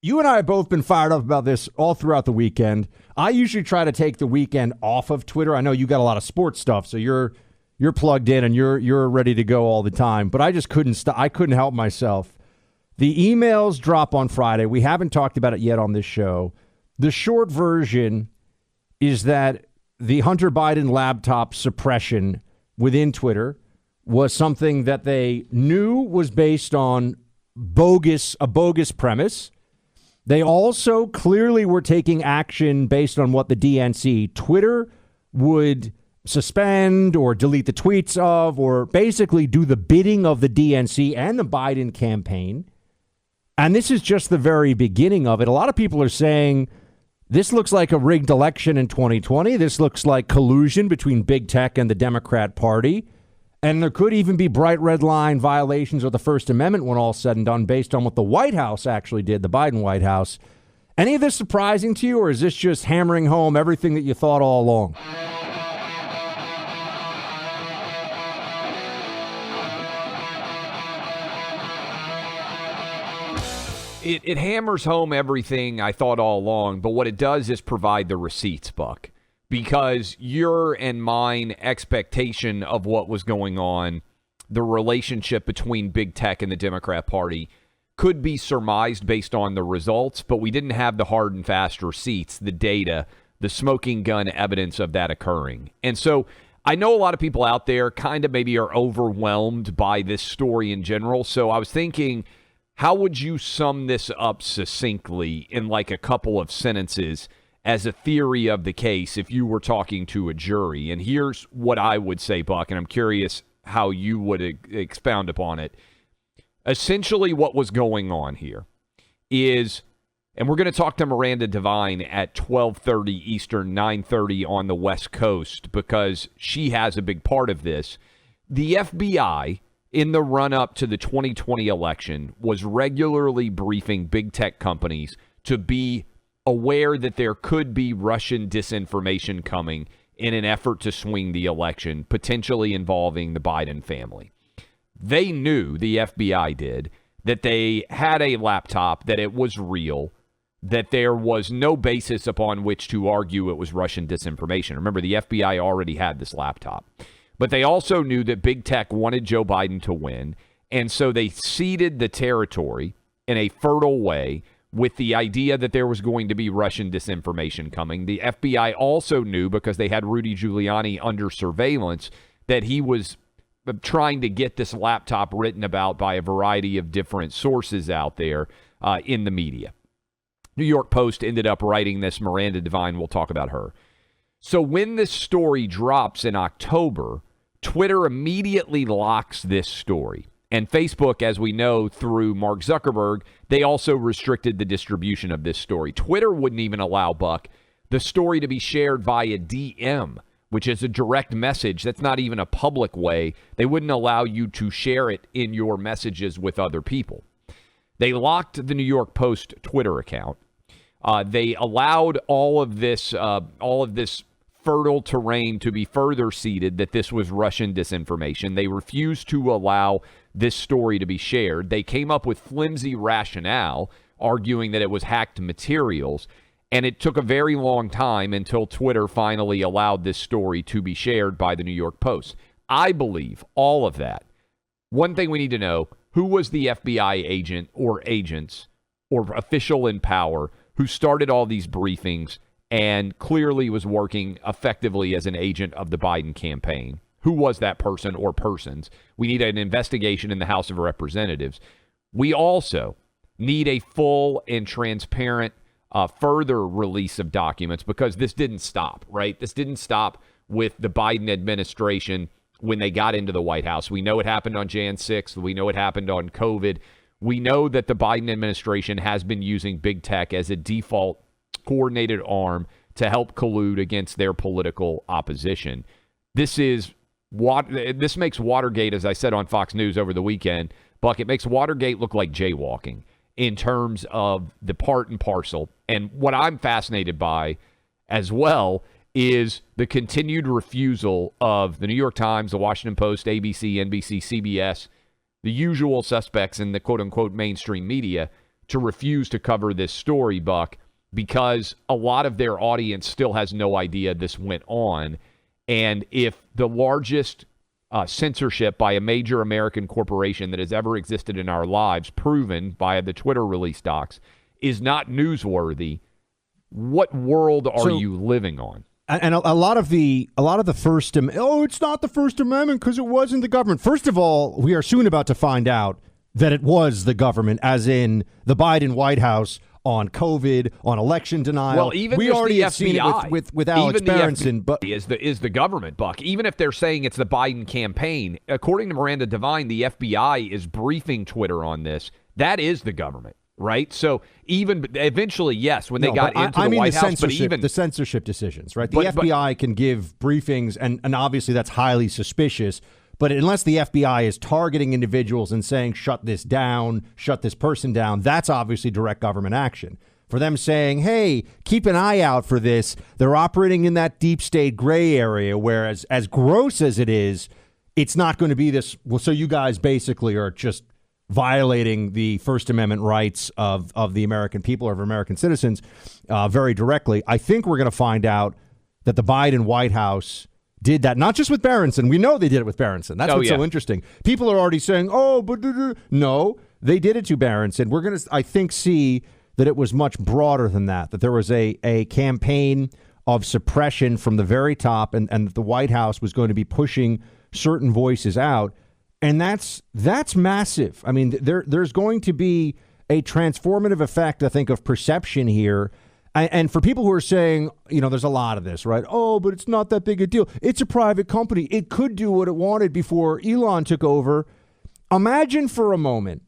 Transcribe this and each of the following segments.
You and I have both been fired up about this all throughout the weekend. I usually try to take the weekend off of Twitter. I know you got a lot of sports stuff, so you're plugged in and you're ready to go all the time. But I just couldn't I couldn't help myself. The emails drop on Friday. We haven't talked about it yet on this show. The short version is that the Hunter Biden laptop suppression within Twitter was something that they knew was based on a bogus premise. They also clearly were taking action based on what the DNC, Twitter, would suspend or delete the tweets of, or basically do the bidding of the DNC and the Biden campaign. And this is just the very beginning of it. A lot of people are saying this looks like a rigged election in 2020. This looks like collusion between big tech and the Democrat Party. And there could even be bright red line violations of the First Amendment when all said and done based on what the White House actually did, the Biden White House. Any of this surprising to you, or is this just hammering home everything that you thought all along? It hammers home everything I thought all along, but what it does is provide the receipts, Buck. Because your and mine expectation of what was going on, the relationship between big tech and the Democrat Party, could be surmised based on the results, but we didn't have the hard and fast receipts, the data, the smoking gun evidence of that occurring. And so I know a lot of people out there kind of maybe are overwhelmed by this story in general. So I was thinking, how would you sum this up succinctly in like a couple of sentences as a theory of the case if you were talking to a jury? And here's what I would say, Buck, and I'm curious how you would expound upon it. Essentially what was going on here is, and we're going to talk to Miranda Devine at 12:30 Eastern, 9:30 on the West Coast, because she has a big part of this. The FBI, in the run-up to the 2020 election, was regularly briefing big tech companies to be aware that there could be Russian disinformation coming in an effort to swing the election, potentially involving the Biden family. They knew, the FBI did, that they had a laptop, that it was real, that there was no basis upon which to argue it was Russian disinformation. Remember, the FBI already had this laptop. But they also knew that big tech wanted Joe Biden to win, and so they seeded the territory in a fertile way with the idea that there was going to be Russian disinformation coming. The FBI also knew, because they had Rudy Giuliani under surveillance, that he was trying to get this laptop written about by a variety of different sources out there in the media. New York Post ended up writing this. Miranda Devine, we'll talk about her. So when this story drops in October, Twitter immediately locks this story. And Facebook, as we know through Mark Zuckerberg, they also restricted the distribution of this story. Twitter wouldn't even allow, Buck, the story to be shared via DM, which is a direct message. That's not even a public way. They wouldn't allow you to share it in your messages with other people. They locked the New York Post Twitter account. They allowed all of this fertile terrain to be further seeded that this was Russian disinformation. They refused to allow this story to be shared. They came up with flimsy rationale, arguing that it was hacked materials, and it took a very long time until Twitter finally allowed this story to be shared by the New York Post. I believe all of that. One thing we need to know, who was the FBI agent or agents or official in power who started all these briefings and clearly was working effectively as an agent of the Biden campaign? Who was that person or persons? We need an investigation in the House of Representatives. We also need a full and transparent further release of documents, because this didn't stop, right? This didn't stop with the Biden administration when they got into the White House. We know it happened on Jan 6th. We know it happened on COVID. We know that the Biden administration has been using big tech as a default coordinated arm to help collude against their political opposition. This makes Watergate, as I said on Fox News over the weekend, Buck, it makes Watergate look like jaywalking in terms of the part and parcel. And what I'm fascinated by as well is the continued refusal of the New York Times, the Washington Post, ABC, NBC, CBS, the usual suspects in the quote-unquote mainstream media, to refuse to cover this story, Buck, because a lot of their audience still has no idea this went on. And if the largest censorship by a major American corporation that has ever existed in our lives, proven via the Twitter release docs, is not newsworthy, what world are you living on? And a lot of the First Amendment, it's not the First Amendment because it wasn't the government. First of all, we are soon about to find out that it was the government, as in the Biden White House on COVID, on election denial. Well, even we already the have FBI, seen it with Alex Berenson, but is the government, Buck. Even if they're saying it's the Biden campaign, according to Miranda Devine, the FBI is briefing Twitter on this. That is the government, right? So even eventually, yes, when they got into the White House, but even the censorship decisions, right? The FBI can give briefings, and obviously that's highly suspicious. But unless the FBI is targeting individuals and saying, shut this down, shut this person down, that's obviously direct government action. For them saying, hey, keep an eye out for this, they're operating in that deep state gray area, whereas as gross as it is, it's not going to be this. Well, so you guys basically are just violating the First Amendment rights of the American people or of American citizens very directly. I think we're going to find out that the Biden White House did that, not just with Berenson. We know they did it with Berenson. That's what's so interesting. People are already saying, no, they did it to Berenson. We're going to, I think, see that it was much broader than that there was a campaign of suppression from the very top, and the White House was going to be pushing certain voices out. And that's massive. I mean, there's going to be a transformative effect, I think, of perception here. And for people who are saying, there's a lot of this, right? Oh, but it's not that big a deal. It's a private company. It could do what it wanted before Elon took over. Imagine for a moment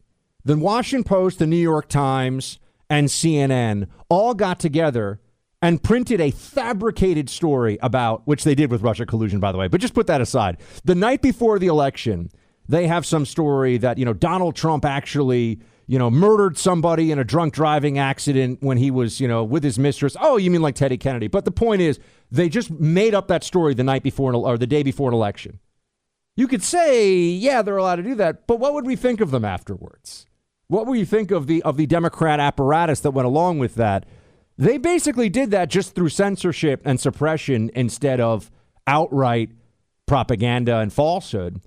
the Washington Post, the New York Times, and CNN all got together and printed a fabricated story about, which they did with Russia collusion, by the way, but just put that aside. The night before the election, they have some story that, Donald Trump actually murdered somebody in a drunk driving accident when he was, with his mistress. Oh, you mean like Teddy Kennedy. But the point is, they just made up that story the night before or the day before an election. You could say, yeah, they're allowed to do that. But what would we think of them afterwards? What would you think of the Democrat apparatus that went along with that? They basically did that just through censorship and suppression instead of outright propaganda and falsehood.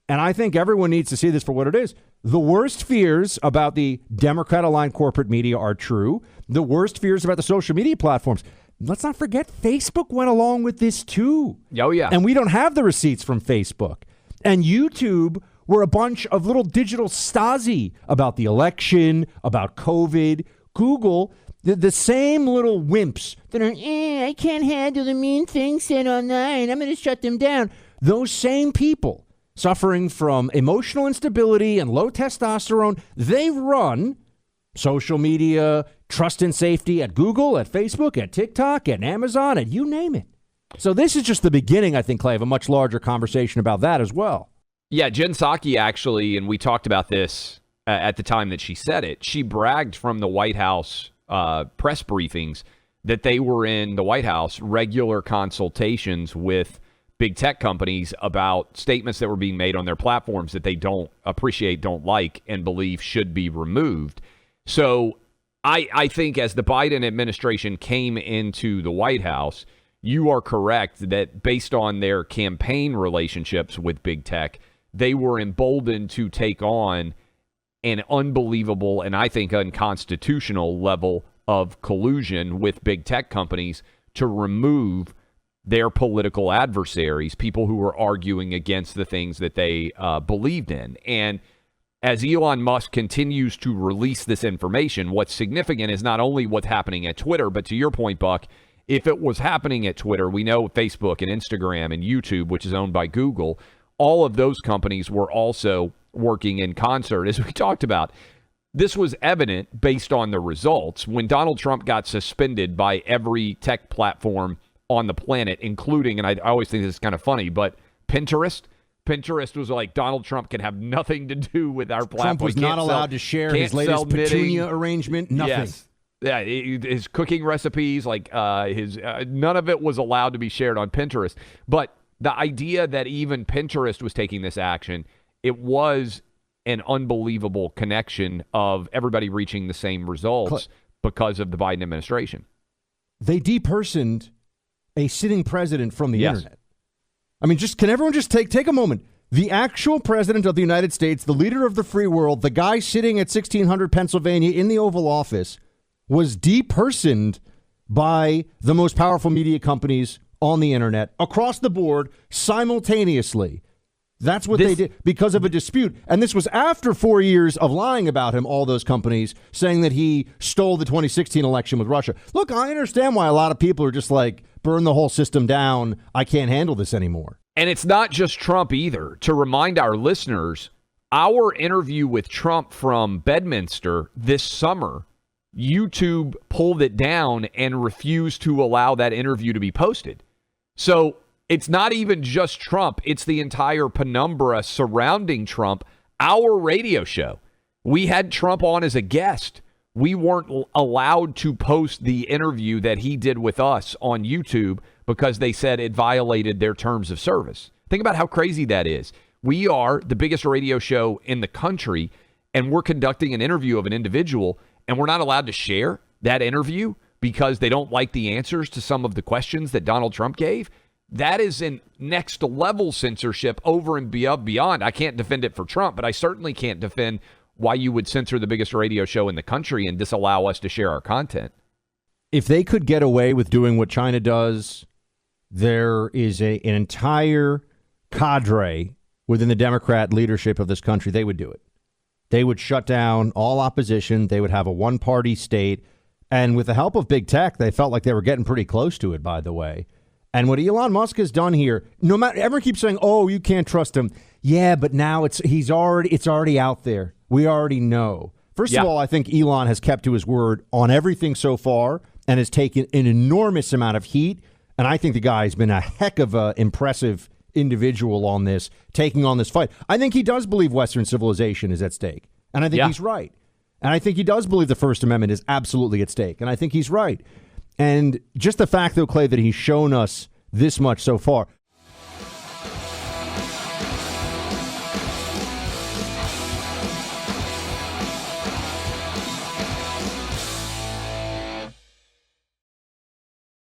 And I think everyone needs to see this for what it is. The worst fears about the Democrat-aligned corporate media are true. The worst fears about the social media platforms. Let's not forget, Facebook went along with this too. Oh, yeah. And we don't have the receipts from Facebook. And YouTube were a bunch of little digital Stasi about the election, about COVID. Google, the same little wimps that are, I can't handle the mean things said online. I'm going to shut them down. Those same people suffering from emotional instability and low testosterone, they run social media, trust and safety at Google, at Facebook, at TikTok, at Amazon, and you name it. So this is just the beginning, I think, Clay, of a much larger conversation about that as well. Yeah, Jen Psaki actually, and we talked about this at the time that she said it, she bragged from the White House press briefings that they were in the White House regular consultations with big tech companies about statements that were being made on their platforms that they don't appreciate, don't like, and believe should be removed. So I think as the Biden administration came into the White House, you are correct that based on their campaign relationships with big tech, they were emboldened to take on an unbelievable and I think unconstitutional level of collusion with big tech companies to remove their political adversaries, people who were arguing against the things that they believed in. And as Elon Musk continues to release this information, what's significant is not only what's happening at Twitter, but to your point, Buck, if it was happening at Twitter, we know Facebook and Instagram and YouTube, which is owned by Google, all of those companies were also working in concert, as we talked about. This was evident based on the results. When Donald Trump got suspended by every tech platform on the planet, including, and I always think this is kind of funny, but Pinterest was like, Donald Trump can have nothing to do with our platform. Trump was not allowed to share his latest petunia arrangement, nothing. Yes. Yeah, his cooking recipes, like his none of it was allowed to be shared on Pinterest. But the idea that even Pinterest was taking this action, it was an unbelievable connection of everybody reaching the same results because of the Biden administration. They depersoned a sitting president from the internet. I mean, can everyone just take a moment? The actual president of the United States, the leader of the free world, the guy sitting at 1600 Pennsylvania in the Oval Office, was depersoned by the most powerful media companies on the internet across the board simultaneously. That's what they did because of a dispute. And this was after 4 years of lying about him, all those companies saying that he stole the 2016 election with Russia. Look, I understand why a lot of people are just like, burn the whole system down. I can't handle this anymore. And it's not just Trump either. To remind our listeners, our interview with Trump from Bedminster this summer, YouTube pulled it down and refused to allow that interview to be posted. So it's not even just Trump. It's the entire penumbra surrounding Trump. Our radio show, we had Trump on as a guest. We weren't allowed to post the interview that he did with us on YouTube because they said it violated their terms of service. Think about how crazy that is. We are the biggest radio show in the country, and we're conducting an interview of an individual, and we're not allowed to share that interview because they don't like the answers to some of the questions that Donald Trump gave. That is in next level censorship over and beyond. I can't defend it for Trump, but I certainly can't defend why you would censor the biggest radio show in the country and disallow us to share our content. If they could get away with doing what China does, there is an entire cadre within the Democrat leadership of this country. They would do it. They would shut down all opposition. They would have a one-party state. And with the help of big tech, they felt like they were getting pretty close to it, by the way. And what Elon Musk has done here, no matter, everyone keeps saying, oh, you can't trust him. Yeah, but now it's already out there. We already know. First of all, I think Elon has kept to his word on everything so far and has taken an enormous amount of heat. And I think the guy's been a heck of an impressive individual on this, taking on this fight. I think he does believe Western civilization is at stake. And I think he's right. And I think he does believe the First Amendment is absolutely at stake. And I think he's right. And just the fact, though, Clay, that he's shown us this much so far,